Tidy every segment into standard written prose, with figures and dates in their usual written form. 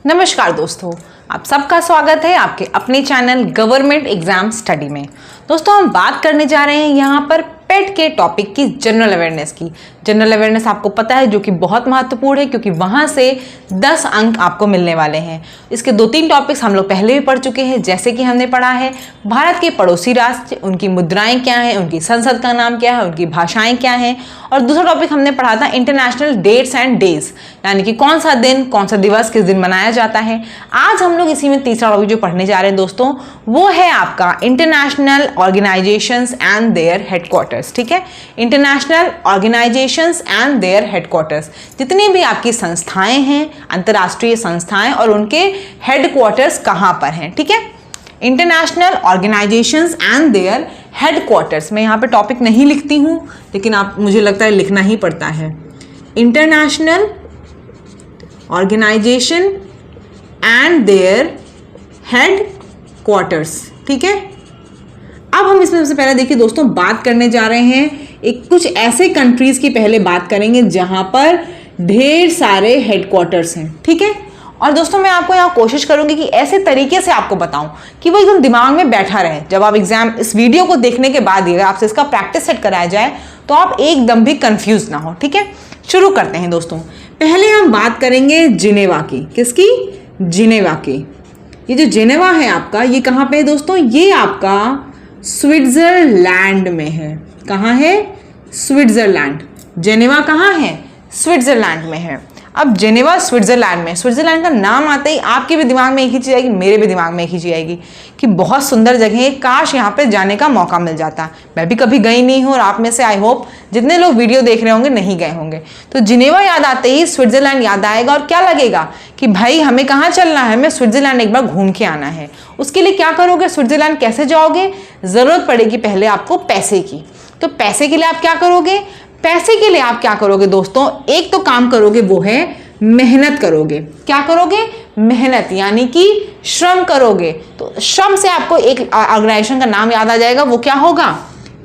नमस्कार दोस्तों, आप सबका स्वागत है आपके अपने चैनल गवर्नमेंट एग्जाम स्टडी में। दोस्तों हम बात करने जा रहे हैं यहाँ पर पेट के टॉपिक की जनरल अवेयरनेस की। जनरल अवेयरनेस आपको पता है जो कि बहुत महत्वपूर्ण है क्योंकि वहाँ से 10 अंक आपको मिलने वाले हैं। इसके 2-3 टॉपिक्स हम लोग पहले भी पढ़ चुके हैं, जैसे कि हमने पढ़ा है भारत के पड़ोसी राष्ट्र, उनकी मुद्राएं क्या हैं, उनकी संसद का नाम क्या है, उनकी भाषाएं क्या हैं। और दूसरा टॉपिक हमने पढ़ा था इंटरनेशनल डेट्स एंड डेज, यानी कि कौन सा दिन, कौन सा दिवस किस दिन मनाया जाता है। आज हम लोग इसी में तीसरा टॉपिक जो पढ़ने जा रहे हैं दोस्तों, वो है आपका international organizations and their headquarters. ठीक है, international organizations and their headquarters, जितनी भी आपकी संस्थाएं हैं, अंतर्राष्ट्रीय संस्थाएं, और उनके हेडक्वार्टर्स कहां पर हैं। ठीक है, international organizations and their headquarters. मैं यहाँ पे टॉपिक नहीं लिखती हूँ, लेकिन आप मुझे लगता है लिखना ही पड़ता है। International organization and their headquarters. ठीक है, अब हम इसमें सबसे पहले देखिए दोस्तों, बात करने जा रहे हैं कुछ ऐसे कंट्रीज की पहले बात करेंगे जहां पर ढेर सारे हेडक्वार्टर्स हैं। ठीक है, और दोस्तों मैं आपको यहाँ कोशिश करूंगी कि ऐसे तरीके से आपको बताऊं कि वो एकदम दिमाग में बैठा रहे। जब आप एग्जाम इस वीडियो को देखने के बाद ही आपसे इसका प्रैक्टिस सेट कराया जाए तो आप एकदम भी कंफ्यूज ना हो। ठीक है, शुरू करते हैं दोस्तों। पहले हम बात करेंगे जिनेवा की। किसकी? जिनेवा की। ये जो जिनेवा है आपका, ये कहाँ पे है दोस्तों? ये आपका स्विट्जरलैंड में है। कहाँ है? स्विट्जरलैंड। जिनेवा कहाँ है? स्विट्जरलैंड में है। अब जिनेवा स्विट्जरलैंड में, स्विट्जरलैंड का नाम आते ही आपके भी दिमाग में एक ही चीज़ आएगी, मेरे भी दिमाग में एक ही चीज़ आएगी कि बहुत सुंदर जगह है, काश यहाँ पे जाने का मौका मिल जाता। मैं भी कभी गई नहीं हूँ और आप में से आई होप जितने लोग वीडियो देख रहे होंगे नहीं गए होंगे। तो जिनेवा याद आते ही स्विट्जरलैंड याद आएगा और क्या लगेगा कि भाई हमें कहाँ चलना है, हमें स्विट्जरलैंड एक बार घूम के आना है। उसके लिए क्या करोगे? स्विट्जरलैंड कैसे जाओगे? ज़रूरत पड़ेगी पहले आपको पैसे की। तो पैसे के लिए आप क्या करोगे? पैसे के लिए आप क्या करोगे दोस्तों? एक तो काम करोगे, वो है मेहनत करोगे। क्या करोगे? मेहनत, यानी कि श्रम करोगे। तो श्रम से आपको एक ऑर्गेनाइजेशन का नाम याद आ जाएगा, वो क्या होगा?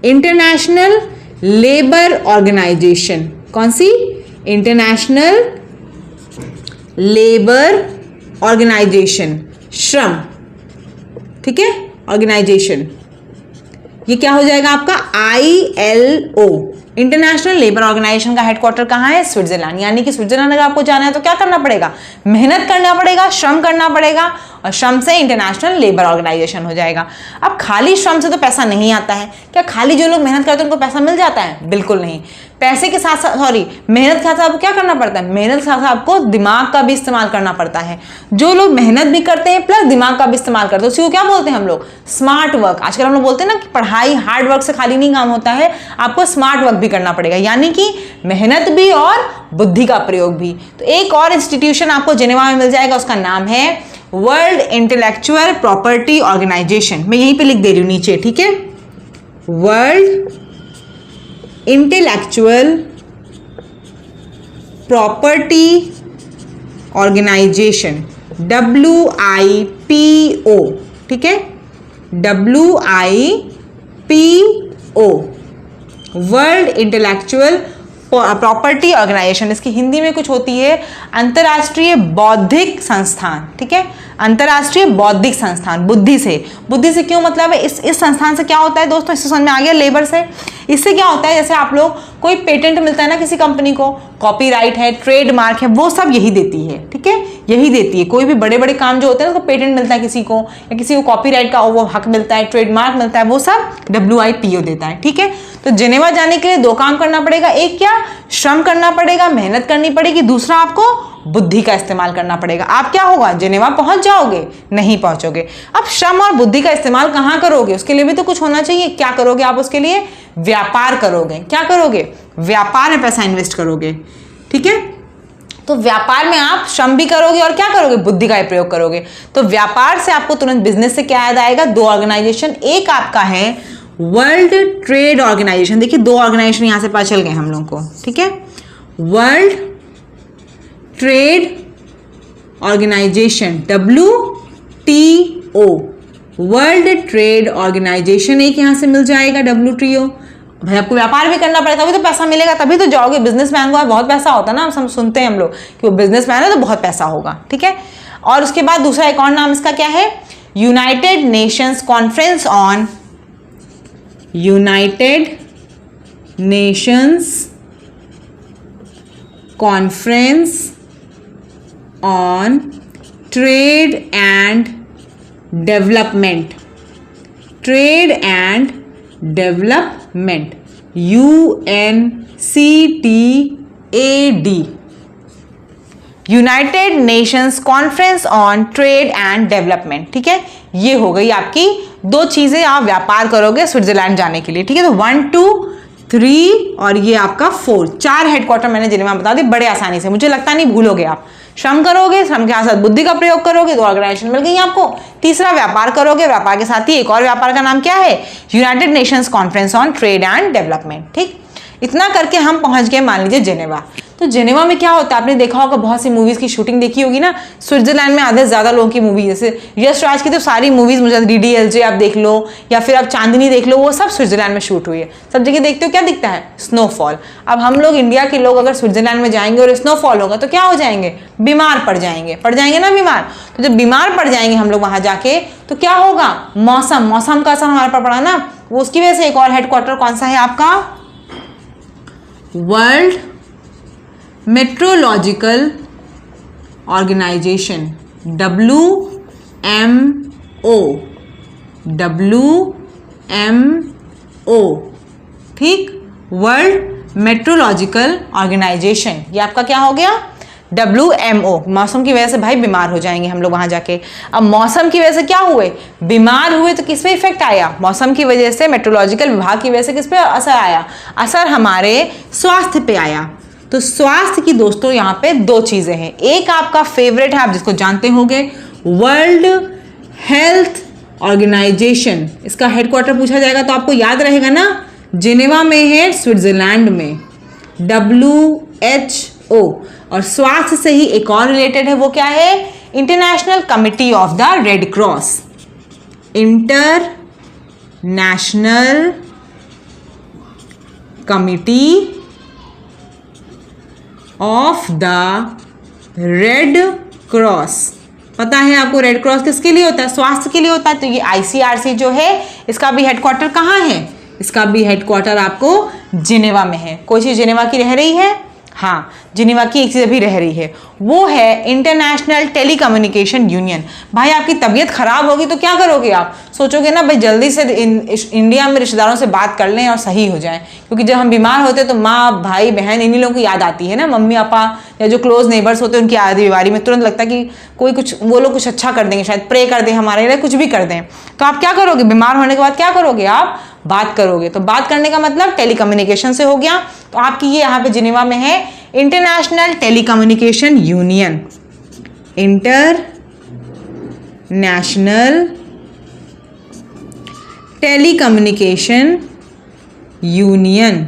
International Labour Organization. कौन सी? International Labour organisation. श्रम, ठीक है, ऑर्गेनाइजेशन। ये क्या हो जाएगा आपका? ILO। इंटरनेशनल लेबर ऑर्गेनाइजेशन का हेडक्वार्टर कहाँ है? स्विट्जरलैंड। यानी कि स्विट्जरलैंड अगर आपको जाना है तो क्या करना पड़ेगा? मेहनत करना पड़ेगा, श्रम करना पड़ेगा, और श्रम से इंटरनेशनल लेबर ऑर्गेनाइजेशन हो जाएगा। अब खाली श्रम से तो पैसा नहीं आता है। क्या खाली जो लोग मेहनत करते हैं उनको पैसा मिल जाता है? बिल्कुल नहीं। पैसे के साथ साथ, मेहनत के साथ आपको क्या करना पड़ता है? मेहनत के साथ साथ आपको दिमाग का भी इस्तेमाल करना पड़ता है। जो लोग मेहनत भी करते हैं प्लस दिमाग का भी इस्तेमाल करते हैं, उसी को क्या बोलते हैं हम लोग? Smart work. आजकल हम लोग बोलते हैं ना कि पढ़ाई हार्ड वर्क से खाली नहीं काम होता है, आपको स्मार्ट वर्क भी करना पड़ेगा, यानी कि मेहनत भी और बुद्धि का प्रयोग भी। तो एक और इंस्टीट्यूशन आपको जिनेवा में मिल जाएगा, उसका नाम है वर्ल्ड इंटेलेक्चुअल प्रॉपर्टी ऑर्गेनाइजेशन। मैं यहीं पे लिख दे रही हूं नीचे, ठीक है? World Intellectual Property Organization, WIPO। ठीक है, WIPO, World Intellectual Property Organization. इसकी हिंदी में कुछ होती है अंतर्राष्ट्रीय बौद्धिक संस्थान। ठीक है, अंतर्राष्ट्रीय बौद्धिक संस्थान। बुद्धि से क्यों मतलब है? इस संस्थान से क्या होता है दोस्तों? इससे समझ में आ गया लेबर से। इससे क्या होता है, जैसे आप लोग कोई पेटेंट मिलता है ना किसी कंपनी को, कॉपीराइट है, ट्रेडमार्क है, वो सब यही देती है। ठीक है, यही देती है। कोई भी बड़े बड़े काम जो होते हैं ना, उसको पेटेंट मिलता है किसी को, या किसी को कॉपीराइट का वो हक मिलता है, ट्रेडमार्क मिलता है, वो सब WIPO देता है। ठीक है, तो जिनेवा जाने के लिए 2 काम करना पड़ेगा। एक क्या? श्रम करना पड़ेगा, मेहनत करनी पड़ेगी। दूसरा आपको बुद्धि का इस्तेमाल करना पड़ेगा। आप क्या होगा? जिनेवा पहुंच जाओगे? नहीं पहुंचोगे। अब श्रम और बुद्धि का इस्तेमाल कहां करोगे? उसके लिए भी तो कुछ होना चाहिए। क्या करोगे आप उसके लिए? व्यापार करोगे। क्या करोगे? व्यापार में पैसा इन्वेस्ट करोगे। ठीक है, तो व्यापार में आप श्रम भी करोगे और क्या करोगे? बुद्धि का प्रयोग करोगे। तो व्यापार से आपको तुरंत बिजनेस से क्या याद आएगा? 2 ऑर्गेनाइजेशन। एक आपका है वर्ल्ड ट्रेड ऑर्गेनाइजेशन। देखिए 2 ऑर्गेनाइजेशन यहां से पता चल गए हम लोग को। ठीक है, World Trade Organization, WTO, World Trade Organization एक यहां से मिल जाएगा, WTO। भाई आपको व्यापार भी करना पड़ेगा, तभी तो पैसा मिलेगा, तभी तो जाओगे। बिजनेसमैन को बहुत पैसा होता है ना, हम सुनते हैं हम लोग कि वो बिजनेसमैन है तो बहुत पैसा होगा। ठीक है, और उसके बाद दूसरा एक और नाम इसका क्या है, United Nations conference on, United Nations conference on trade and development, trade and development, UNCTAD, United Nations conference on trade and development. ठीक है, ये हो गई आपकी दो चीजें, आप व्यापार करोगे स्विट्जरलैंड जाने के लिए। ठीक है, तो 1 2 3 और ये आपका 4, 4 हेडक्वार्टर मैंने जिनेवा में बता दी बड़े आसानी से, मुझे लगता नहीं भूलोगे आप। श्रम करोगे, श्रम के साथ बुद्धि का प्रयोग करोगे तो ऑर्गेनाइजेशन मिल गई आपको। तीसरा व्यापार करोगे, व्यापार के साथ ही एक और व्यापार का नाम क्या है, United Nations conference on trade and development. ठीक, इतना करके हम पहुंच गए मान लीजिए जेनेवा। तो जेनेवा में क्या होता है, आपने देखा होगा बहुत सी मूवीज की शूटिंग देखी होगी ना, स्विट्जरलैंड में आधे से ज्यादा लोगों की मूवी, जैसे यश राज की तो सारी मूवीज मुझे DDLJ आप देख लो या फिर आप चांदनी देख लो, वो सब स्विट्जरलैंड में शूट हुई है। सब जगह देखते हो क्या दिखता है, स्नोफॉल। अब हम लोग इंडिया के लोग अगर स्विट्जरलैंड में जाएंगे और स्नोफॉल होगा तो क्या हो जाएंगे, बीमार पड़ जाएंगे ना बीमार। तो जब बीमार पड़ जाएंगे हम लोग वहां जाके तो क्या होगा, मौसम का असर हमारे पर पड़ा ना, वो उसकी वजह से एक और हेडक्वार्टर कौन सा है आपका, वर्ल्ड मेट्रोलॉजिकल ऑर्गेनाइजेशन, WMO। ठीक, वर्ल्ड मेट्रोलॉजिकल ऑर्गेनाइजेशन, ये आपका क्या हो गया, WMO। मौसम की वजह से भाई बीमार हो जाएंगे हम लोग वहां जाके। अब मौसम की वजह से क्या हुए, बीमार हुए, तो किस पे इफेक्ट आया, मौसम की वजह से, मेट्रोलॉजिकल विभाग की वजह से किस पे असर आया, असर हमारे स्वास्थ्य पे आया। तो स्वास्थ्य की दोस्तों यहाँ पे दो चीजें हैं, एक आपका फेवरेट है, आप जिसको जानते होंगे, वर्ल्ड हेल्थ ऑर्गेनाइजेशन। इसका हेडक्वार्टर पूछा जाएगा तो आपको याद रहेगा ना, जिनेवा में है, स्विट्जरलैंड में, WHO। और स्वास्थ्य से ही एक और रिलेटेड है, वो क्या है, international committee of the red cross, international committee of the red cross. पता है आपको रेड क्रॉस किसके लिए होता है, स्वास्थ्य के लिए होता है। तो ये ICRC जो है, इसका भी हेडक्वार्टर कहाँ है, इसका भी हेडक्वार्टर आपको जिनेवा में है। कोई चीज जिनेवा की रह रही है, हाँ, जिनेवा की एक चीज अभी रह रही है, वो है इंटरनेशनल टेलीकम्युनिकेशन यूनियन। भाई आपकी तबीयत खराब होगी तो क्या करोगे आप, सोचोगे ना भाई जल्दी से इंडिया में रिश्तेदारों से बात कर लें और सही हो जाए, क्योंकि जब हम बीमार होते हैं तो माँ भाई बहन इन्हीं लोगों की याद आती है ना, मम्मी पापा या जो क्लोज नेबर्स होते हैं उनकी याद बीमारी में तुरंत लगता है कि कोई कुछ, वो लोग कुछ अच्छा कर देंगे, शायद प्रे कर दें हमारे लिए, कुछ भी कर दें। तो आप क्या करोगे, बीमार होने के बाद क्या करोगे, आप बात करोगे। तो बात करने का मतलब टेलीकम्युनिकेशन से हो गया। तो आपकी ये यहाँ पे जिनेवा में है international telecommunication union, international telecommunication union,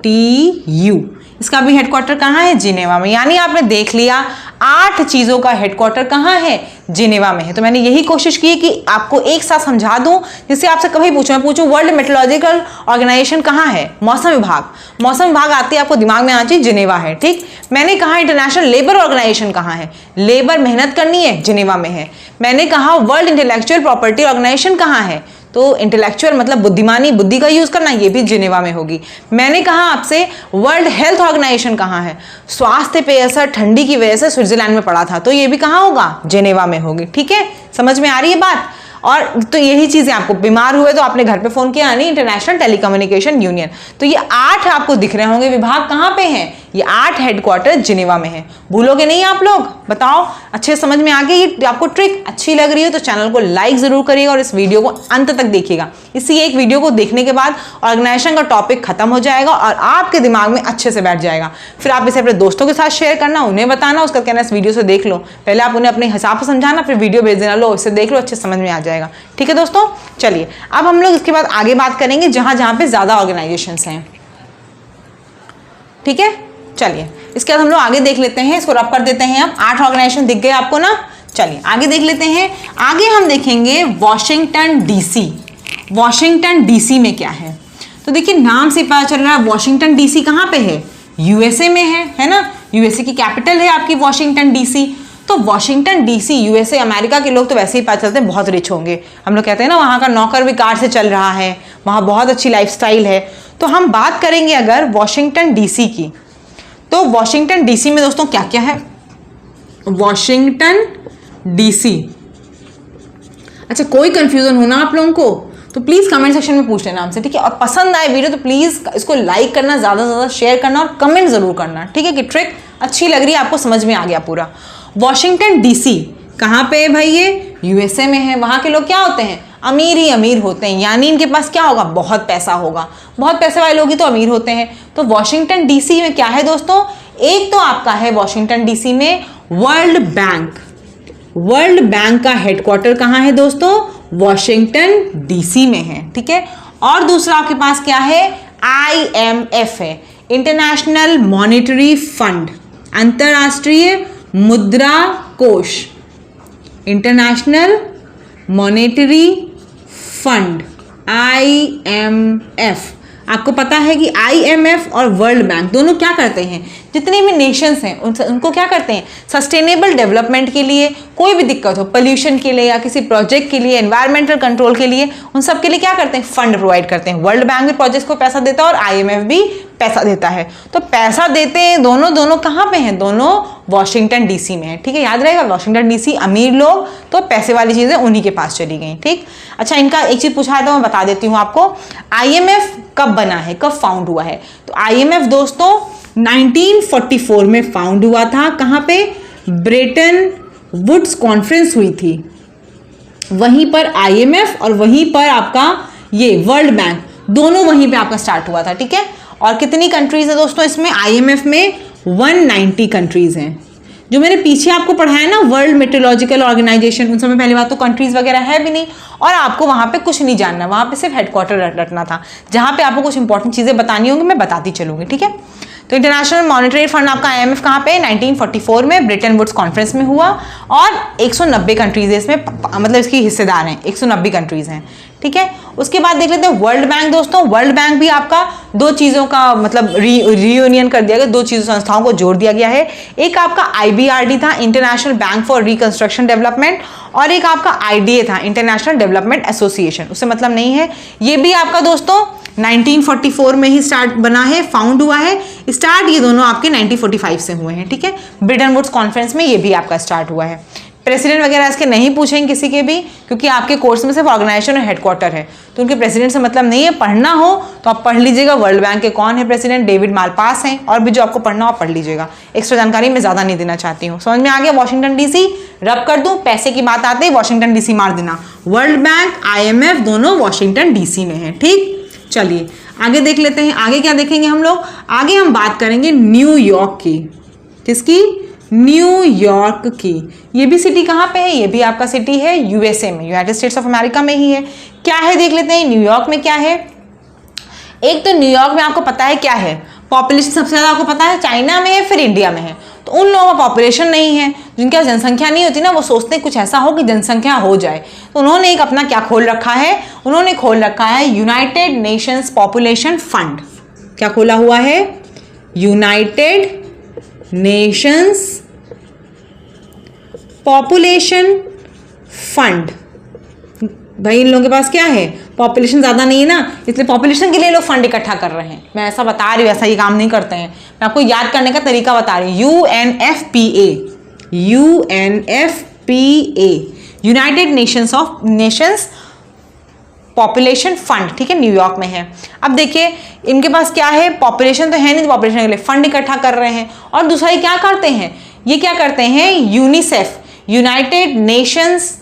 ITU। इसका भी हेडक्वार्टर कहाँ है, जिनेवा में। यानी आपने देख लिया 8 चीजों का हेडक्वार्टर कहाँ है, जिनेवा में है। तो मैंने यही कोशिश की कि आपको एक साथ समझा दूं, जिससे आपसे कभी मैं पूछूं वर्ल्ड मेट्रोलॉजिकल ऑर्गेनाइजेशन कहाँ है, मौसम विभाग आते ही आपको दिमाग में आना चाहिए जिनेवा है। ठीक, मैंने कहा इंटरनेशनल लेबर ऑर्गेनाइजेशन कहाँ है, लेबर मेहनत करनी है, जिनेवा में है। मैंने कहा वर्ल्ड इंटेलेक्चुअल प्रॉपर्टी ऑर्गेनाइजेशन कहाँ है, तो इंटेलेक्चुअल मतलब बुद्धिमानी, बुद्धि का यूज करना, ये भी जिनेवा में होगी। मैंने कहा आपसे वर्ल्ड हेल्थ ऑर्गेनाइजेशन कहाँ है, स्वास्थ्य पे असर ठंडी की वजह से स्विट्जरलैंड में पड़ा था, तो ये भी कहाँ होगा, जिनेवा में होगी। ठीक है, समझ में आ रही है बात। और तो यही चीजें, आपको बीमार हुए तो आपने घर पे फोन किया, यानी इंटरनेशनल टेलीकम्युनिकेशन यूनियन। तो ये 8 आपको दिख रहे होंगे विभाग, कहाँ पे हैं, ये 8 हेडक्वार्टर जिनेवा में है। भूलोगे नहीं आप लोग, बताओ अच्छे समझ में आ गया। ये आपको ट्रिक अच्छी लग रही है तो चैनल को लाइक जरूर करिएगा और इस वीडियो को अंत तक देखिएगा। इसी एक वीडियो को देखने के बाद ऑर्गेनाइजेशन का टॉपिक खत्म हो जाएगा और आपके दिमाग में अच्छे से बैठ जाएगा। फिर आप इसे अपने दोस्तों के साथ शेयर करना, उन्हें बताना, उसका कहना इस वीडियो से देख लो। पहले आप उन्हें अपने हिसाब से समझाना, फिर वीडियो भेज देना, लो इससे देख लो, अच्छे समझ में आ जाएगा। ठीक है दोस्तों, चलिए अब हम लोग इसके बाद आगे बात करेंगे जहां जहां पे ज्यादा ऑर्गेनाइजेशंस हैं। ठीक है, चलिए इसके बाद हम लोग आगे देख लेते हैं, इसको रब कर देते हैं। अब 8 ऑर्गेनाइजेशन दिख गए आपको ना, चलिए आगे देख लेते हैं। आगे हम देखेंगे वॉशिंगटन डीसी। वॉशिंगटन डीसी में क्या है, तो देखिए नाम से पता चल रहा है वॉशिंगटन डीसी कहाँ पे है, यूएसए में है ना, यूएसए की कैपिटल है आपकी वॉशिंगटन डीसी। तो वॉशिंगटन डीसी यूएसए, अमेरिका के लोग तो वैसे ही पता चलते हैं बहुत रिच होंगे, हम लोग कहते हैं ना वहाँ का नौकर भी कार से चल रहा है, वहाँ बहुत अच्छी लाइफस्टाइल है। तो हम बात करेंगे अगर वॉशिंगटन डीसी की, तो वॉशिंगटन डीसी में दोस्तों क्या क्या है, वॉशिंगटन डीसी। अच्छा, कोई कंफ्यूजन हो ना आप लोगों को तो प्लीज कमेंट सेक्शन में पूछ लेना हमसे, ठीक है। और पसंद आए वीडियो तो प्लीज इसको लाइक करना, ज्यादा से ज्यादा शेयर करना और कमेंट जरूर करना, ठीक है, कि ट्रिक अच्छी लग रही है आपको, समझ में आ गया पूरा। वॉशिंगटन डीसी कहाँ पे है भाई, ये यूएसए में है। वहां के लोग क्या होते हैं, अमीर ही अमीर होते हैं, यानी इनके पास क्या होगा, बहुत पैसा होगा, बहुत पैसे वाले लोग ही तो अमीर होते हैं। तो वॉशिंगटन डीसी में क्या है दोस्तों, एक तो आपका है वॉशिंगटन डीसी में वर्ल्ड बैंक। वर्ल्ड बैंक का हेडक्वार्टर कहाँ है दोस्तों, वॉशिंगटन डीसी में है, ठीक है। और दूसरा आपके पास क्या है, IMF है, इंटरनेशनल मॉनेटरी फंड, अंतरराष्ट्रीय मुद्रा कोष, इंटरनेशनल मॉनेटरी फंड IMF। आपको पता है कि IMF और वर्ल्ड बैंक दोनों क्या करते हैं, जितने भी नेशंस हैं उनको क्या करते हैं, सस्टेनेबल डेवलपमेंट के लिए, कोई भी दिक्कत हो, पोल्यूशन के लिए या किसी प्रोजेक्ट के लिए, एनवायरमेंटल कंट्रोल के लिए, उन सब के लिए क्या करते हैं, फंड प्रोवाइड करते हैं। वर्ल्ड बैंक भी प्रोजेक्ट्स को पैसा देता है और IMF भी पैसा देता है। तो पैसा देते हैं दोनों कहाँ पे हैं, दोनों वॉशिंगटन डीसी में है, ठीक है। याद रहेगा, वॉशिंगटन डीसी, अमीर लोग, तो पैसे वाली चीजें उन्हीं के पास चली गई, ठीक। अच्छा, इनका एक चीज पूछा है तो मैं बता देती हूँ आपको, IMF कब बना है, कब फाउंड हुआ है। तो IMF दोस्तों 1944 में फाउंड हुआ था। कहाँ पे, ब्रेटन वुड्स कॉन्फ्रेंस हुई थी, वहीं पर IMF और वहीं पर आपका ये वर्ल्ड बैंक, दोनों वहीं पे आपका स्टार्ट हुआ था, ठीक है। और कितनी कंट्रीज है दोस्तों इसमें, IMF में 190 कंट्रीज हैं। जो मैंने पीछे आपको पढ़ाया ना, वर्ल्ड मेट्रोलॉजिकल ऑर्गेनाइजेशन, उन समय पहली बात तो कंट्रीज वगैरह है भी नहीं, और आपको वहां पे कुछ नहीं जानना, वहां पे सिर्फ हेडक्वार्टर रखना था। जहां पे आपको कुछ इंपॉर्टेंट चीजें बतानी होंगी मैं बताती चलूंगी, ठीक है। तो इंटरनेशनल मॉनेटरी फंड आपका IMF कहाँ पे, 1944 में ब्रेटन वुड्स कॉन्फ्रेंस में हुआ, और 190 कंट्रीज इसमें, मतलब इसकी हिस्सेदार हैं, 190 कंट्रीज हैं, ठीक है। उसके बाद देख लेते हैं वर्ल्ड बैंक दोस्तों। वर्ल्ड बैंक भी आपका दो चीज़ों का मतलब रीयूनियन कर दिया गया, दो चीज़ों संस्थाओं को जोड़ दिया गया है। एक आपका IBRD था, international bank for reconstruction development, और एक आपका IDA था, इंटरनेशनल डेवलपमेंट एसोसिएशन, उससे मतलब नहीं है। ये भी आपका दोस्तों 1944 में ही स्टार्ट बना है, फाउंड हुआ है। स्टार्ट ये दोनों आपके 1945 से हुए हैं, ठीक है। ब्रेटन वुड्स कॉन्फ्रेंस में ये भी आपका स्टार्ट हुआ है। प्रेसिडेंट वगैरह इसके नहीं पूछेंगे किसी के भी, क्योंकि आपके कोर्स में सिर्फ ऑर्गेनाइजेशन और हेडक्वार्टर है, तो उनके प्रेसिडेंट से मतलब नहीं है। पढ़ना हो तो आप पढ़ लीजिएगा, वर्ल्ड बैंक के कौन है प्रेसिडेंट, डेविड मालपास हैं, और भी जो आपको पढ़ना हो आप पढ़ लीजिएगा। एक्स्ट्रा जानकारी मैं ज़्यादा नहीं देना चाहती हूँ। समझ में आ गया, वॉशिंगटन डीसी रब कर दूँ, पैसे की बात आते ही वॉशिंगटन डीसी मार देना। वर्ल्ड बैंक IMF दोनों वॉशिंगटन डीसी में है, ठीक। चलिए आगे देख लेते हैं, आगे क्या देखेंगे हम लोग, आगे हम बात करेंगे न्यूयॉर्क की। किसकी, न्यूयॉर्क की। ये भी सिटी कहाँ पे है, ये भी आपका सिटी है USA में, यूनाइटेड स्टेट्स ऑफ अमेरिका में ही है। क्या है देख लेते हैं न्यूयॉर्क में क्या है। एक तो न्यूयॉर्क में आपको पता है क्या है, पॉपुलेशन सबसे ज़्यादा आपको पता है चाइना में है, फिर इंडिया में है। तो उन लोगों का पॉपुलेशन नहीं है, जिनके पास जनसंख्या नहीं होती ना, वो सोचते हैं कुछ ऐसा हो कि जनसंख्या हो जाए। तो उन्होंने एक अपना क्या खोल रखा है, उन्होंने खोल रखा है यूनाइटेड नेशंस पॉपुलेशन फंड। क्या खोला हुआ है, यूनाइटेड नेशंस पॉपुलेशन फंड। भाई इन लोगों के पास क्या है, पॉपुलेशन ज़्यादा नहीं है ना, इसलिए पॉपुलेशन के लिए लोग फंड इकट्ठा कर रहे हैं। मैं ऐसा बता रही हूँ, ऐसा ये काम नहीं करते हैं, मैं आपको याद करने का तरीका बता रही हूँ। UNFPA, United Nations population fund, ठीक है, न्यूयॉर्क में है। अब देखिए इनके पास क्या है, पॉपुलेशन तो है नहीं, पॉपुलेशन के लिए फंड इकट्ठा कर रहे हैं। और दूसरा ये क्या करते हैं, ये क्या करते हैं, UNICEF, United Nations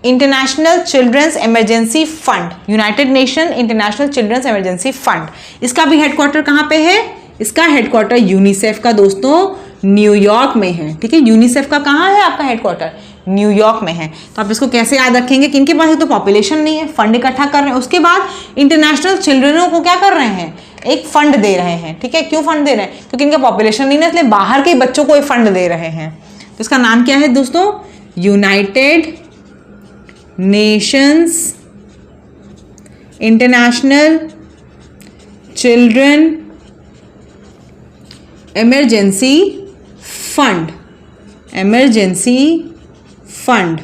International Children's Emergency Fund, United Nation International Children's Emergency Fund, इसका भी हेडक्वार्टर कहाँ पे है, इसका हेडक्वार्टर यूनिसेफ का दोस्तों न्यूयॉर्क में है, ठीक है। यूनिसेफ का कहाँ है आपका हेडक्वार्टर, न्यूयॉर्क में है। तो आप इसको कैसे याद रखेंगे कि इनके पास तो पॉपुलेशन नहीं है, फंड इकट्ठा कर रहे हैं, उसके बाद इंटरनेशनल चिल्ड्रनों को क्या कर रहे हैं, एक फंड दे रहे हैं, ठीक है। क्यों फंड दे रहे हैं, क्योंकि इनका पॉपुलेशन नहीं है, इसलिए बाहर के बच्चों को ये फंड दे रहे हैं। तो इसका नाम क्या है दोस्तों, United Nations international children emergency fund, emergency fund,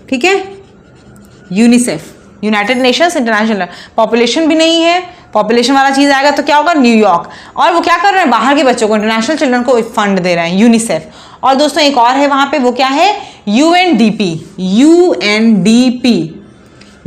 ठीक है। UNICEF, United Nations international, population भी नहीं है, पॉपुलेशन वाला चीज आएगा तो क्या होगा, न्यूयॉर्क। और वो क्या कर रहे हैं, बाहर के बच्चों को, इंटरनेशनल चिल्ड्रन को फंड दे रहे हैं, यूनिसेफ। और दोस्तों एक और है वहां पे, वो क्या है, UNDP, UNDP,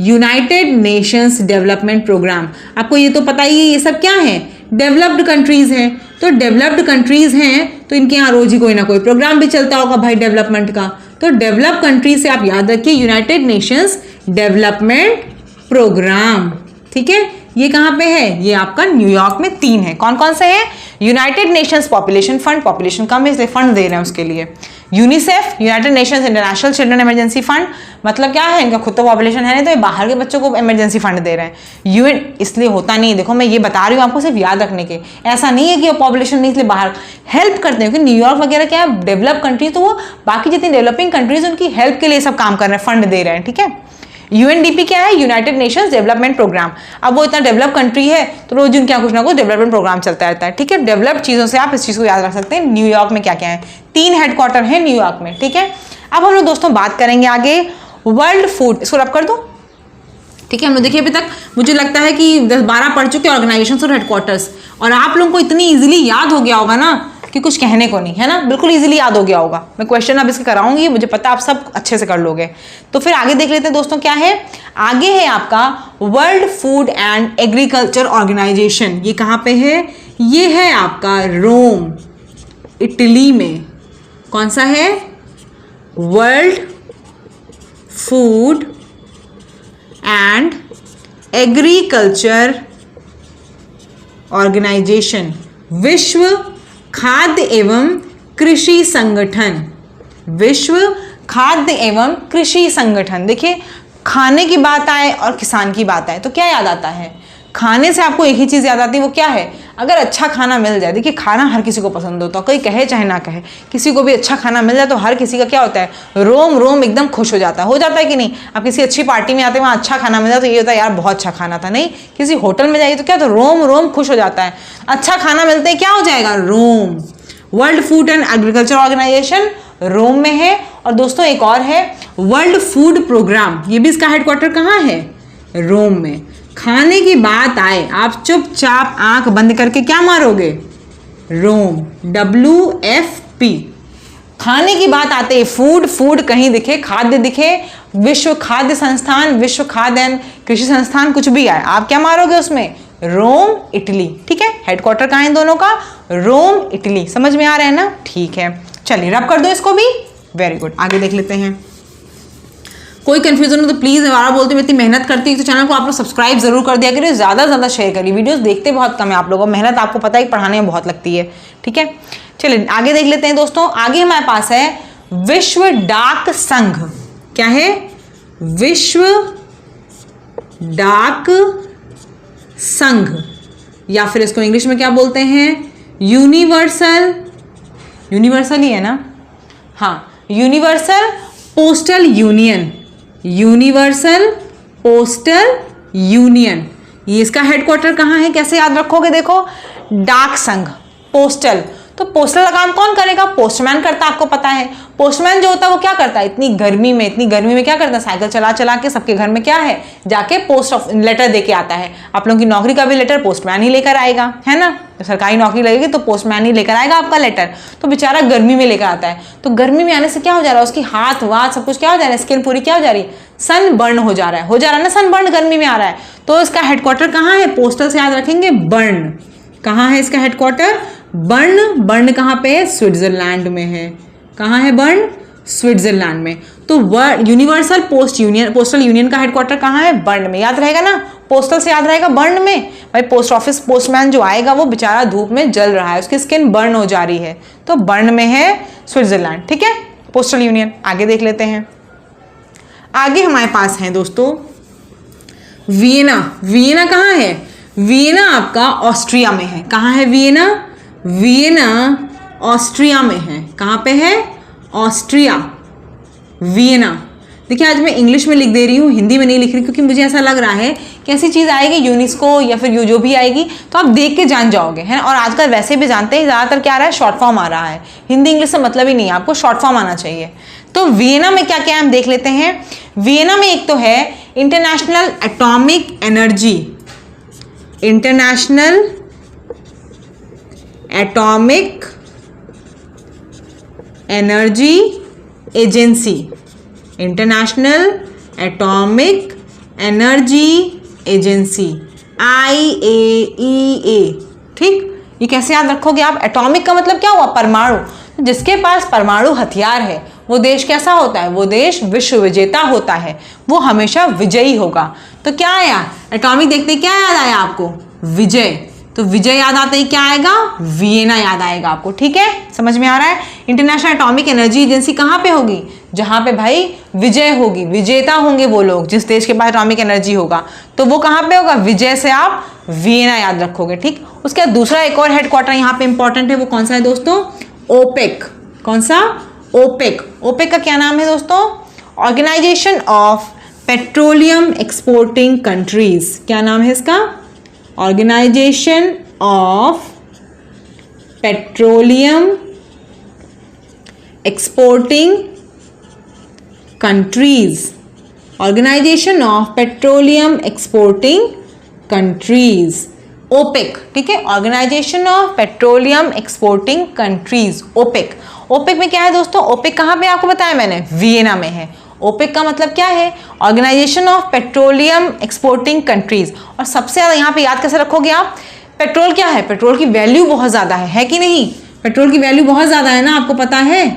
United Nations Development Programme. आपको ये तो पता ही है, ये सब क्या है, डेवलप्ड कंट्रीज हैं। तो डेवलप्ड कंट्रीज हैं तो इनके यहाँ रोज ही कोई ना कोई प्रोग्राम भी चलता होगा भाई डेवलपमेंट का। तो डेवलप कंट्रीज से आप याद रखिए यूनाइटेड नेशंस डेवलपमेंट प्रोग्राम, ठीक है। ये कहाँ पे है, ये आपका न्यूयॉर्क में 3 है। कौन कौन से हैं, United Nations population fund, population कम है इसलिए फंड दे रहे हैं उसके लिए। UNICEF, United Nations international children emergency fund, मतलब क्या है, इनका खुद तो पॉपुलेशन है नहीं तो ये बाहर के बच्चों को इमरजेंसी फंड दे रहे हैं। यूएन इसलिए होता नहीं, देखो मैं ये बता रही हूँ आपको सिर्फ याद रखने के, ऐसा नहीं है कि वो पॉपुलेशन नहीं इसलिए बाहर हेल्प करते हैं, क्योंकि न्यूयॉर्क वगैरह क्या है डेवलप कंट्री, तो वो बाकी जितनी डेवलपिंग कंट्रीज उनकी हेल्प के लिए सब काम कर रहे हैं, फंड दे रहे हैं, ठीक है। यूएनडीपी क्या है, यूनाइटेड नेशंस डेवलपमेंट प्रोग्राम। अब वो इतना डेवलप कंट्री है तो रोज उनके कुछ ना कुछ डेवलपमेंट प्रोग्राम चलता रहता है, ठीक है। डेवलप्ड चीजों से आप इस चीज को याद रख सकते हैं। न्यूयॉर्क में क्या क्या है, 3 हेडक्वार्टर है न्यूयॉर्क में, ठीक है। अब हम लोग दोस्तों बात करेंगे आगे वर्ल्ड फूड, इसको रब कर दो, ठीक है। हम लोग देखिए अभी तक मुझे लगता है कि 10-12 पढ़ चुके ऑर्गेनाइजेशन और हेडक्वार्टर्स, और आप लोगों को इतनी इजीली याद हो गया होगा ना कि कुछ कहने को नहीं है ना, बिल्कुल इजीली याद हो गया होगा। मैं क्वेश्चन अब इसके कराऊंगी, मुझे पता आप सब अच्छे से कर लोगे। तो फिर आगे देख लेते हैं दोस्तों क्या है, आगे है आपका World food and agriculture Organization. ये कहाँ पे है, ये है आपका रोम, इटली में। कौन सा है, World food and agriculture Organization, विश्व खाद्य एवं कृषि संगठन, विश्व खाद्य एवं कृषि संगठन। देखिए खाने की बात आए और किसान की बात आए तो क्या याद आता है, खाने से आपको एक ही चीज याद आती है, वो क्या है, अगर अच्छा खाना मिल जाए। देखिए खाना हर किसी को पसंद होता है, कोई कहे चाहे ना कहे, किसी को भी अच्छा खाना मिल जाए तो हर किसी का क्या होता है, रोम रोम एकदम खुश हो जाता है कि नहीं। आप किसी अच्छी पार्टी में आते हैं, वहाँ अच्छा खाना मिल जाए तो ये होता है यार बहुत अच्छा खाना था, नहीं किसी होटल में जाइए तो क्या, तो रोम रोम खुश हो जाता है। अच्छा खाना मिलते ही क्या हो जाएगा, Rome. World food and agriculture organization Rome में है। और दोस्तों एक और है वर्ल्ड फूड प्रोग्राम, ये भी इसका हेडक्वार्टर कहाँ है, रोम में। खाने की बात आए आप चुपचाप आंख बंद करके क्या मारोगे, रोम, WFP। खाने की बात आते ही फूड, फूड कहीं दिखे, खाद्य दिखे, विश्व खाद्य संस्थान, विश्व खाद्य एवं कृषि संस्थान, कुछ भी आए आप क्या मारोगे उसमें, रोम, इटली, ठीक है। हेडक्वार्टर कहाँ है दोनों का, रोम, इटली। समझ में आ रहा है ना, ठीक है। चलिए रब कर दो इसको भी, वेरी गुड। आगे देख लेते हैं। कोई कंफ्यूजन हो तो प्लीज दोबारा बोलते हैं, इतनी मेहनत करती है तो चैनल को आप लोग सब्सक्राइब जरूर कर दिया करिए, ज्यादा से ज्यादा शेयर करिए। वीडियोस देखते बहुत कम है आप लोगों, मेहनत आपको पता है पढ़ाने में बहुत लगती है, ठीक है। चलिए आगे देख लेते हैं दोस्तों। आगे हमारे पास है विश्व डाक संघ। क्या है, विश्व डाक संघ, या फिर इसको इंग्लिश में क्या बोलते हैं, यूनिवर्सल, यूनिवर्सल ही है ना, हाँ, universal postal union, universal postal union. ये इसका हेडक्वार्टर कहाँ है, कैसे याद रखोगे, देखो डाक संघ, पोस्टल, तो पोस्टल का काम कौन करेगा, पोस्टमैन करता है, आपको पता है। पोस्टमैन जो होता है वो क्या करता है, इतनी गर्मी में क्या करता है, साइकिल चला चला के सबके घर में क्या है, जाके पोस्ट ऑफ लेटर दे के आता है। आप लोगों की नौकरी का भी लेटर पोस्टमैन ही लेकर आएगा, है ना, तो सरकारी नौकरी लगेगी तो पोस्टमैन ही लेकर आएगा आपका लेटर। तो बेचारा गर्मी में लेकर आता है, तो गर्मी में आने से क्या हो जा रहा है, उसकी हाथ वाथ सब कुछ क्या हो जा रहा है, स्किन पूरी क्या हो जा रही है, सन बर्न हो जा रहा है ना, सन बर्न गर्मी में आ रहा है। तो इसका हेडक्वार्टर कहाँ है, पोस्टल से याद रखेंगे, बर्न। कहाँ है इसका हेडक्वार्टर, बर्न। बर्न कहाँ पे है, स्विट्जरलैंड में है। कहाँ है बर्न, स्विट्जरलैंड में। तो यूनिवर्सल पोस्टल यूनियन का हेडक्वार्टर कहाँ है, बर्न में। याद रहेगा ना, पोस्टल से याद रहेगा बर्न में। भाई पोस्ट ऑफिस पोस्टमैन जो आएगा वो बेचारा धूप में जल रहा है, उसकी स्किन बर्न हो जा रही है, तो बर्न में है स्विट्जरलैंड, ठीक है, पोस्टल यूनियन। आगे देख लेते हैं। आगे हमारे पास है दोस्तों वियना। वियना कहाँ है, वियना आपका ऑस्ट्रिया में है। कहाँ है वियना, वियना ऑस्ट्रिया में है। कहाँ पे है, ऑस्ट्रिया, वियना। देखिए आज मैं इंग्लिश में लिख दे रही हूँ, हिंदी में नहीं लिख रही, क्योंकि मुझे ऐसा लग रहा है कि ऐसी चीज़ आएगी यूनेस्को या फिर जो भी आएगी तो आप देख के जान जाओगे, है ना। और आजकल वैसे भी जानते हैं ज़्यादातर क्या आ रहा है, शॉर्ट फॉर्म आ रहा है, हिंदी इंग्लिश से मतलब ही नहीं है, आपको शॉर्ट फॉर्म आना चाहिए। तो वियना में क्या क्या है हम देख लेते हैं। वियना में एक तो है international atomic energy, international atomic energy agency, international atomic energy agency, IAEA, ठीक। ये कैसे याद रखोगे आप, एटॉमिक का मतलब क्या हुआ, परमाणु। जिसके पास परमाणु हथियार है वो देश कैसा होता है, वो देश विश्व विजेता होता है, वो हमेशा विजयी होगा। तो क्या आया, एटॉमिक देखते क्या याद आया आपको, विजय। तो विजय याद आते ही क्या आएगा, वियना याद आएगा आपको, ठीक है, समझ में आ रहा है। इंटरनेशनल एटॉमिक एनर्जी एजेंसी कहाँ पे होगी, जहां पे भाई विजय होगी, विजेता होंगे वो लोग, जिस देश के पास एटॉमिक एनर्जी होगा तो वो कहाँ पे होगा, विजय से आप वियना याद रखोगे, ठीक। उसके बाद दूसरा एक और हेडक्वार्टर यहाँ पे इंपॉर्टेंट है, वो कौन सा है दोस्तों, ओपेक। कौन सा, ओपेक। ओपेक का क्या नाम है दोस्तों, Organization of Petroleum Exporting Countries. क्या नाम है इसका, Organization of Petroleum Exporting Countries, Organization of Petroleum Exporting Countries, OPEC, ठीक है, Organization of Petroleum Exporting Countries, OPEC. OPEC में क्या है दोस्तों, ओपेक कहाँ पे आपको बताया मैंने, वियना में है। ओपेक का मतलब क्या है, Organization of Petroleum Exporting Countries. और सबसे ज़्यादा यहाँ पे याद कैसे रखोगे आप, पेट्रोल क्या है, पेट्रोल की वैल्यू बहुत ज़्यादा है कि नहीं, पेट्रोल की वैल्यू बहुत ज़्यादा है ना, आपको पता है।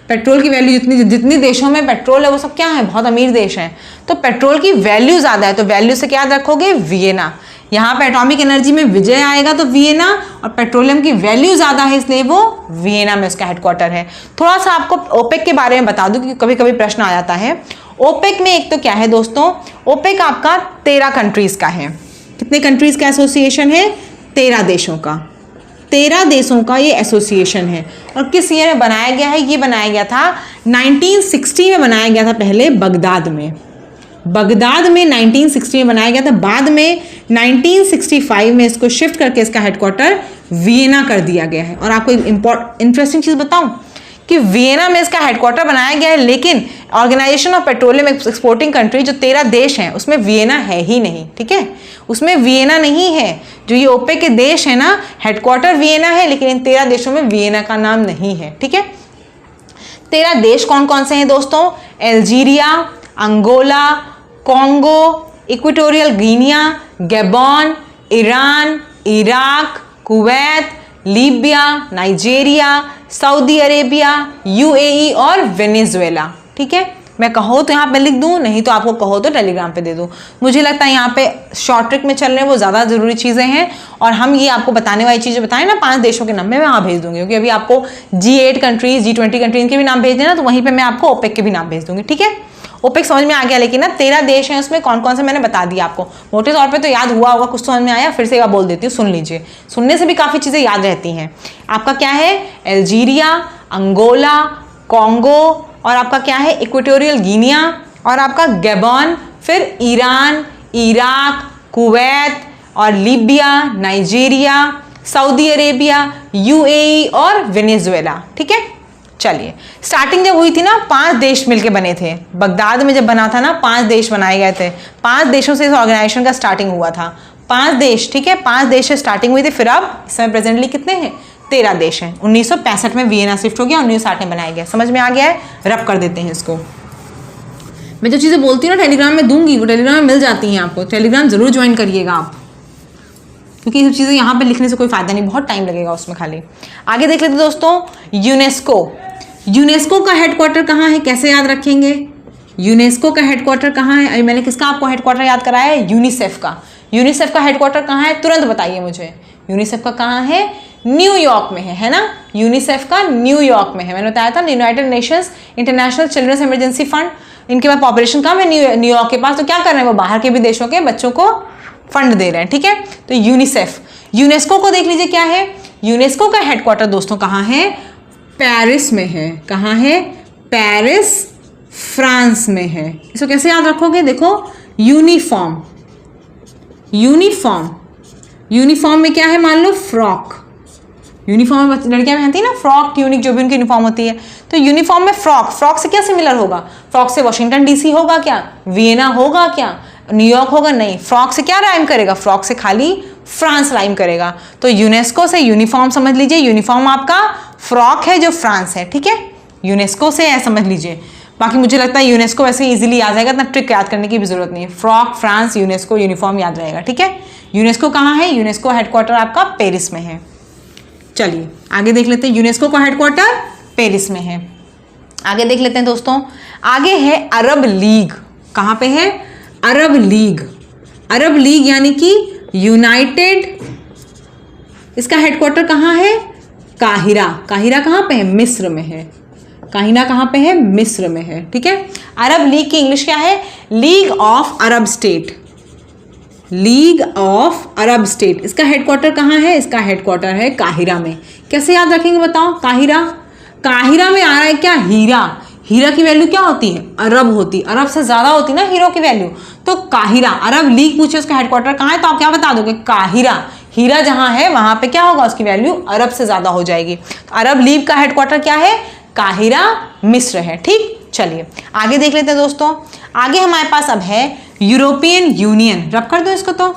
पेट्रोल की वैल्यू जितनी देशों में पेट्रोल है वो सब क्या है, बहुत अमीर देश हैं, तो पेट्रोल की वैल्यू ज़्यादा है, तो वैल्यू से क्या याद रखोगे, वियना। यहाँ पे एटॉमिक एनर्जी में विजय आएगा तो वियना, और पेट्रोलियम की वैल्यू ज़्यादा है इसलिए वो वियना में उसका हेडक्वार्टर है। थोड़ा सा आपको ओपेक के बारे में बता दूं क्योंकि कभी कभी प्रश्न आ जाता है। ओपेक में एक तो क्या है दोस्तों, ओपेक आपका 13 कंट्रीज़ का है। कितने कंट्रीज़ का एसोसिएशन है, 13 देशों का, 13 देशों का ये एसोसिएशन है। और किस ईयर में बनाया गया है, ये बनाया गया था 1960 में बनाया गया था, पहले बगदाद में, बगदाद में 1960 में बनाया गया था, बाद में 1965 में इसको शिफ्ट करके इसका हेडक्वार्टर वियना कर दिया गया है। और आपको इंटरेस्टिंग चीज़ बताऊं कि वियना में इसका हेडक्वार्टर बनाया गया है, लेकिन Organization of Petroleum Exporting Country जो 13 देश हैं उसमें वियना है ही नहीं, ठीक है, उसमें वियना नहीं है। जो ये ओपेक के देश है ना, हेडक्वार्टर वियना है, लेकिन इन 13 देशों में वियना का नाम नहीं है, ठीक है। 13 देश कौन कौन से हैं दोस्तों, Algeria, Angola, Congo, Equatorial Guinea, Gabon, Iran, Iraq, Kuwait, Libya, Nigeria, Saudi Arabia, UAE और वेनेजुएला, ठीक है। मैं कहो तो यहाँ पे लिख दूँ, नहीं तो आपको कहो तो टेलीग्राम पे दे दूँ। मुझे लगता है यहाँ पे शॉर्ट ट्रिक में चल रहे हैं वो ज़्यादा ज़रूरी चीज़ें हैं, और हम ये आपको बताने वाली चीज़ें बताएं ना, 5 देशों के नाम मैं वहाँ भेज दूँगी, क्योंकि अभी आपको G8 कंट्रीज़, G20 कंट्रीज के भी नाम भेज देना, तो वहीं पर मैं आपको ओपेक के भी नाम भेज दूँगी, ठीक है। ओपेक समझ में आ गया, लेकिन ना 13 देश हैं, उसमें कौन कौन से मैंने बता दिया आपको, मोटे तौर पे तो याद हुआ होगा, कुछ समझ में आया, फिर से एक बार बोल देती हूँ, सुन लीजिए, सुनने से भी काफ़ी चीज़ें याद रहती हैं। आपका क्या है, अल्जीरिया, अंगोला, कॉन्गो, और आपका क्या है, इक्वेटोरियल गिनिया, और आपका गैबॉन, फिर ईरान, इराक, कुवैत और Libya, Nigeria, Saudi Arabia, UAE और वेनेजुएला, ठीक है। चलिए, स्टार्टिंग जब हुई थी ना, 5 देश मिलके बने थे, बगदाद में जब बना था ना, 5 देश बनाए गए थे, 5 देशों से इस ऑर्गेनाइजेशन का स्टार्टिंग हुआ था, 5 देश, ठीक है, 5 देश से स्टार्टिंग हुई थी। फिर अब इस समय प्रेजेंटली कितने हैं, 13 देश हैं। 1965 में वियना शिफ्ट हो गया, 1960 में बनाया गया। समझ में आ गया है, रब कर देते हैं इसको। मैं जो चीज़ें बोलती हूँ ना टेलीग्राम में दूंगी, वो टेलीग्राम में मिल जाती हैं आपको, टेलीग्राम जरूर ज्वाइन करिएगा आप, क्योंकि ये सब चीज़ें यहाँ पे लिखने से कोई फायदा नहीं, बहुत टाइम लगेगा उसमें खाली। आगे देख लेते दोस्तों, यूनेस्को। यूनेस्को का हेडक्वार्टर कहाँ है, कैसे याद रखेंगे, यूनेस्को का हेडक्वार्टर कहाँ है। अभी मैंने किसका आपको हेडक्वार्टर याद कराया है, यूनिसेफ का। यूनिसेफ का हेडक्वार्टर कहाँ है, तुरंत बताइए मुझे। यूनिसेफ का कहाँ है, न्यूयॉर्क में है ना, यूनिसेफ का न्यूयॉर्क में है। मैंने बताया था United Nations International Children's Emergency Fund, इनके पास पॉपुलेशन कम है न्यूयॉर्क के पास, तो क्या कर रहे हैं वो, बाहर के भी देशों के बच्चों को फंड दे रहे हैं, ठीक है। तो यूनिसेफ। यूनेस्को को देख लीजिए क्या है, यूनेस्को का हेडक्वार्टर दोस्तों कहाँ है, पेरिस में है। कहाँ है, पेरिस फ्रांस में है। इसको कैसे याद रखोगे, देखो यूनिफॉर्म, यूनिफॉर्म, यूनिफॉर्म में क्या है, मान लो फ्रॉक, यूनिफॉर्म में लड़कियां पहनती है ना फ्रॉक ट्यूनिक, जो भी उनकी यूनिफॉर्म होती है। तो यूनिफॉर्म में फ्रॉक, फ्रॉक से क्या सिमिलर होगा, फ्रॉक से वॉशिंगटन डीसी होगा क्या, वियना होगा क्या, न्यूयॉर्क होगा, नहीं। फ्रॉक से क्या राइम करेगा, फ्रॉक से खाली फ्रांस राइम करेगा। तो यूनेस्को से यूनिफॉर्म समझ लीजिए, यूनिफॉर्म आपका फ्रॉक है जो फ्रांस है, ठीक है, यूनेस्को से है समझ लीजिए। बाकी मुझे लगता है यूनेस्को वैसे इजीली याद आएगा, इतना ट्रिक याद करने की भी जरूरत नहीं है। फ्रॉक, फ्रांस, यूनेस्को, यूनिफॉर्म याद रहेगा, ठीक है। यूनेस्को कहाँ है, यूनेस्को हेडक्वार्टर आपका पेरिस में है। चलिए आगे देख लेते हैं, यूनेस्को का हेडक्वार्टर पेरिस में है। आगे देख लेते हैं दोस्तों, आगे है अरब लीग। कहाँ पे है, अरब लीग। अरब लीग यानी कि यूनाइटेड, इसका हेडक्वार्टर कहाँ है, काहिरा। काहिरा कहाँ पे है, मिस्र में है। काहिरा कहाँ पे है, मिस्र में है, ठीक है। अरब लीग की इंग्लिश क्या है, league of Arab state, league of Arab state. इसका हेडक्वार्टर कहाँ है, इसका हेडक्वार्टर है काहिरा में। कैसे याद रखेंगे बताओ, काहिरा, काहिरा में आ रहा है क्या, हीरा। हीरा की वैल्यू क्या होती है, अरब होती, अरब से ज्यादा होती ना हीरो की वैल्यू। तो काहिरा, अरब लीग पूछे उसका हेडक्वार्टर कहाँ है, तो आप क्या बता दोगे, काहिरा। हीरा जहां है वहां पे क्या होगा, उसकी वैल्यू अरब से ज्यादा हो जाएगी। तो अरब लीग का हेडक्वार्टर क्या है, काहिरा, मिस्र है, ठीक। चलिए आगे देख लेते हैं दोस्तों। आगे हमारे पास अब है यूरोपियन यूनियन। रब कर दो इसको, तो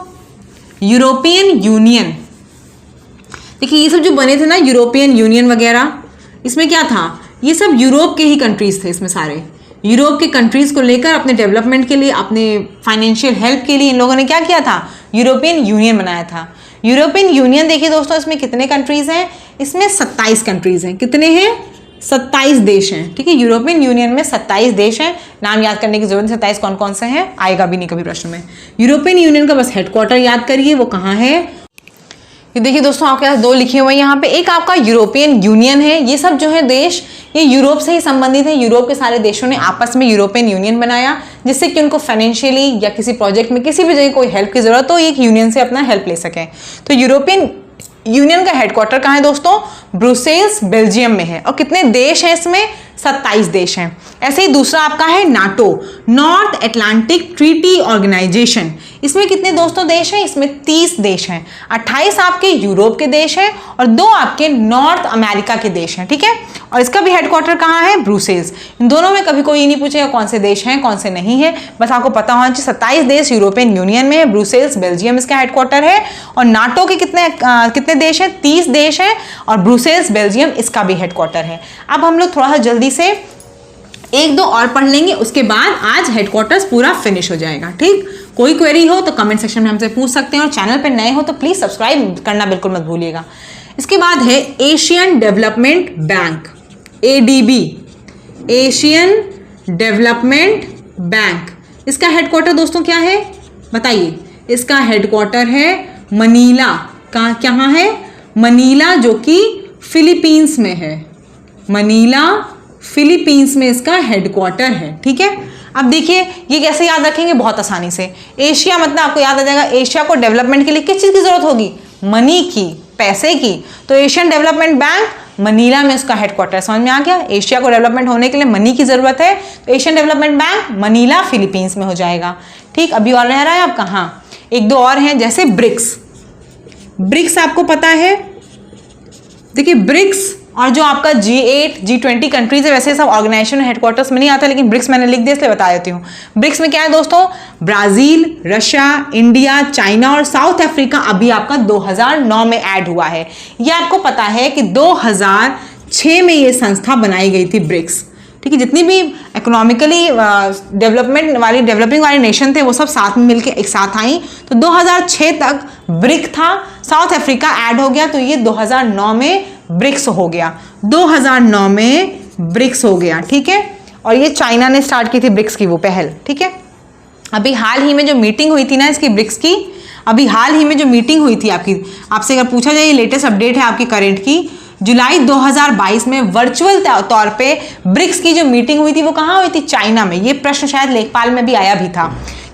यूरोपियन यूनियन। देखिए ये सब जो बने थे ना यूरोपियन यूनियन वगैरह, इसमें क्या था, ये सब यूरोप के ही कंट्रीज थे। इसमें सारे यूरोप के कंट्रीज को लेकर अपने डेवलपमेंट के लिए, अपने फाइनेंशियल हेल्प के लिए इन लोगों ने क्या किया था, यूरोपियन यूनियन बनाया था। यूरोपियन यूनियन देखिए दोस्तों, इसमें कितने कंट्रीज हैं, इसमें 27 कंट्रीज हैं। कितने हैं, 27 देश हैं, ठीक है। यूरोपियन यूनियन में 27 देश हैं। नाम याद करने की जरूरत नहीं, 27 कौन कौन से हैं आएगा भी नहीं कभी प्रश्न में। यूरोपियन यूनियन का बस हेडक्वार्टर याद करिए, वो कहाँ है। ये देखिए दोस्तों आपके पास दो लिखे हुए हैं यहाँ पे, एक आपका यूरोपियन यूनियन है। ये सब जो है देश, ये यूरोप से ही संबंधित है। यूरोप के सारे देशों ने आपस में यूरोपियन यूनियन बनाया, जिससे कि उनको फाइनेंशियली या किसी प्रोजेक्ट में किसी भी जगह कोई हेल्प की जरूरत हो, एक यूनियन से अपना हेल्प ले सकें। तो यूरोपियन यूनियन का हेडक्वार्टर कहाँ है दोस्तों, ब्रुसेल्स, बेल्जियम में है। और कितने देश हैं इसमें, 27 देश हैं। ऐसे ही दूसरा आपका है NATO, North Atlantic Treaty Organization. इसमें कितने दोस्तों देश हैं, इसमें 30 देश हैं। 28 आपके यूरोप के देश हैं और 2 आपके नॉर्थ अमेरिका के देश हैं, ठीक है। और इसका भी हेडक्वार्टर कहाँ है, ब्रुसेल्स। इन दोनों में कभी कोई नहीं पूछेगा कौन से देश हैं कौन से नहीं है, बस आपको पता होना चाहिए 27 देश यूरोपियन यूनियन में है। ब्रुसेल्स बेल्जियम इसका हेडक्वार्टर है। और नाटो के कितने देश हैं, 30 देश हैं। और ब्रुसेल्स बेल्जियम इसका भी हेडक्वार्टर है। अब हम लोग थोड़ा सा जल्दी से 1-2 और पढ़ लेंगे, उसके बाद आज हेडक्वार्टर्स पूरा फिनिश हो जाएगा, ठीक। कोई क्वेरी हो तो कमेंट सेक्शन में हमसे पूछ सकते हैं, और चैनल पर नए हो तो प्लीज सब्सक्राइब करना बिल्कुल मत भूलिएगा। इसके बाद है Asian development bank, ADB, Asian development bank. इसका हेडक्वार्टर दोस्तों क्या है बताइए, इसका हेडक्वार्टर है मनीला। कहाँ है, मनीला, जो कि फिलीपींस में है। मनीला फिलीपींस में इसका हेडक्वार्टर है, ठीक है। अब देखिए ये कैसे याद रखेंगे, बहुत आसानी से। एशिया मतलब आपको याद आ जाएगा, एशिया को डेवलपमेंट के लिए किस चीज की जरूरत होगी, मनी की, पैसे की। तो एशियन डेवलपमेंट बैंक मनीला में उसका हेडक्वार्टर, समझ में आ गया। एशिया को डेवलपमेंट होने के लिए मनी की जरूरत है, तो Asian development bank Manila Philippines में हो जाएगा, ठीक। अभी और रह रहा है आपका, हाँ 1-2 और हैं, जैसे ब्रिक्स। ब्रिक्स आपको पता है, देखिए ब्रिक्स और जो आपका G8, G20 कंट्रीज है, वैसे सब ऑर्गेनाइजेशन हेडक्वार्टर्स में नहीं आता, लेकिन ब्रिक्स मैंने लिख दिया इसलिए बता देती हूँ। ब्रिक्स में क्या है दोस्तों, ब्राजील, रशिया, इंडिया, चाइना और साउथ अफ्रीका अभी आपका 2009 में ऐड हुआ है। ये आपको पता है कि 2006 में ये संस्था बनाई गई थी ब्रिक्स, ठीक है। जितनी भी इकोनॉमिकली डेवलपिंग वाले नेशन थे वो सब साथ में मिलकर एक साथ आई। तो 2006 तक ब्रिक था, साउथ अफ्रीका ऐड हो गया, तो ये 2009 में ब्रिक्स हो गया। 2009 में ब्रिक्स हो गया, ठीक है। और ये चाइना ने स्टार्ट की थी ब्रिक्स की वो पहल, ठीक है। अभी हाल ही में जो मीटिंग हुई थी ना इसकी ब्रिक्स की, अभी हाल ही में जो मीटिंग हुई थी आपकी, आपसे अगर पूछा जाए, लेटेस्ट अपडेट है आपकी करंट की, जुलाई 2022 में वर्चुअल तौर पे ब्रिक्स की जो मीटिंग हुई थी वो कहाँ हुई थी, चाइना में। ये प्रश्न शायद लेखपाल में भी आया भी था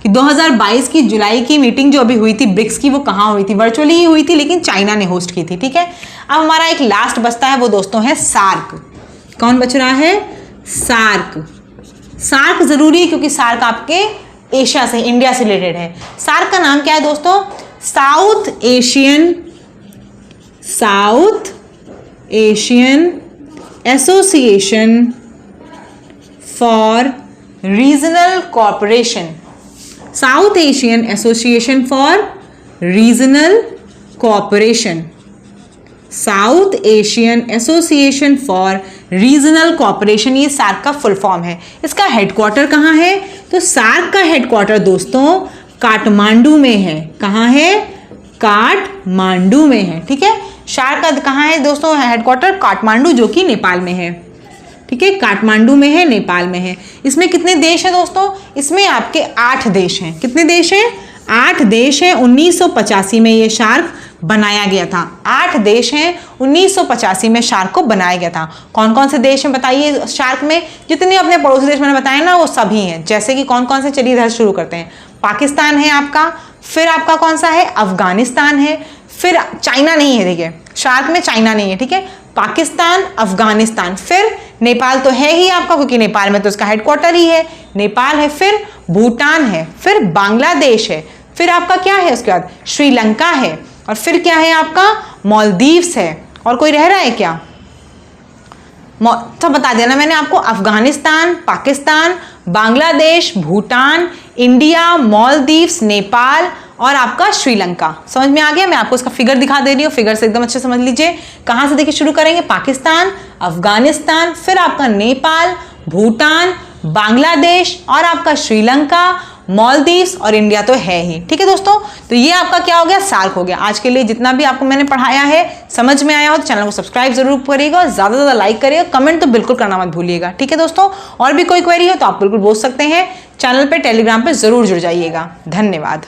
कि 2022 की जुलाई की मीटिंग जो अभी हुई थी ब्रिक्स की, वो कहाँ हुई थी, वर्चुअली ही हुई थी, लेकिन चाइना ने होस्ट की थी, ठीक है। अब हमारा एक लास्ट बचता है, वो दोस्तों है सार्क। कौन बच रहा है, सार्क। सार्क जरूरी है क्योंकि सार्क आपके एशिया से, इंडिया से रिलेटेड है। सार्क का नाम क्या है दोस्तों? South Asian association for regional corporation. South Asian association for regional corporation, south Asian association for regional corporation, ये सार्क का फुल फॉर्म है। इसका हेडक्वार्टर कहाँ है? तो सार्क का हेडक्वार्टर दोस्तों काठमांडू में है। कहाँ है? काठमांडू में है। ठीक है, सार्क का कहाँ है दोस्तों हेडक्वार्टर? काठमांडू, जो कि नेपाल में है। ठीक है, काठमांडू में है, नेपाल में है। इसमें कितने देश हैं दोस्तों? इसमें आपके 8 देश हैं। कितने देश हैं? 8 देश हैं। 1985 में ये सार्क बनाया गया था। 8 देश हैं, 1985 में सार्क को बनाया गया था। कौन कौन से देश हैं बताइए सार्क में? जितने अपने पड़ोसी देश मैंने बताया ना वो सभी हैं। जैसे कि कौन कौन से, चलिए इधर शुरू करते हैं। पाकिस्तान है आपका, फिर आपका कौन सा है? अफगानिस्तान है, फिर चाइना नहीं है। देखिए सार्क में चाइना नहीं है। ठीक है, पाकिस्तान, अफगानिस्तान, फिर नेपाल तो है ही आपका क्योंकि नेपाल में तो उसका हेडक्वार्टर ही है, नेपाल है, फिर भूटान है, फिर बांग्लादेश है, फिर आपका क्या है उसके बाद? श्रीलंका है, और फिर क्या है आपका? मालदीव्स है। और कोई रह रहा है क्या? तो बता देना मैंने आपको, अफगानिस्तान, पाकिस्तान, बांग्लादेश, भूटान, इंडिया, मालदीव्स, नेपाल और आपका श्रीलंका। समझ में आ गया? मैं आपको इसका फिगर दिखा दे रही हूँ, फिगर से एकदम अच्छे समझ लीजिए। कहाँ से देखिए शुरू करेंगे? पाकिस्तान, अफगानिस्तान, फिर आपका नेपाल, भूटान, बांग्लादेश और आपका श्रीलंका, मालदीव्स और इंडिया तो है ही। ठीक है दोस्तों, तो ये आपका क्या हो गया? सार्क हो गया। आज के लिए जितना भी आपको मैंने पढ़ाया है समझ में आया हो तो चैनल को सब्सक्राइब जरूर करिएगा और ज़्यादा से ज़्यादा लाइक करिएगा, कमेंट तो बिल्कुल करना मत भूलिएगा। ठीक है दोस्तों, और भी कोई क्वेरी हो तो आप बिल्कुल पूछ सकते हैं। चैनल पे टेलीग्राम पे जरूर जुड़ जाइएगा। धन्यवाद।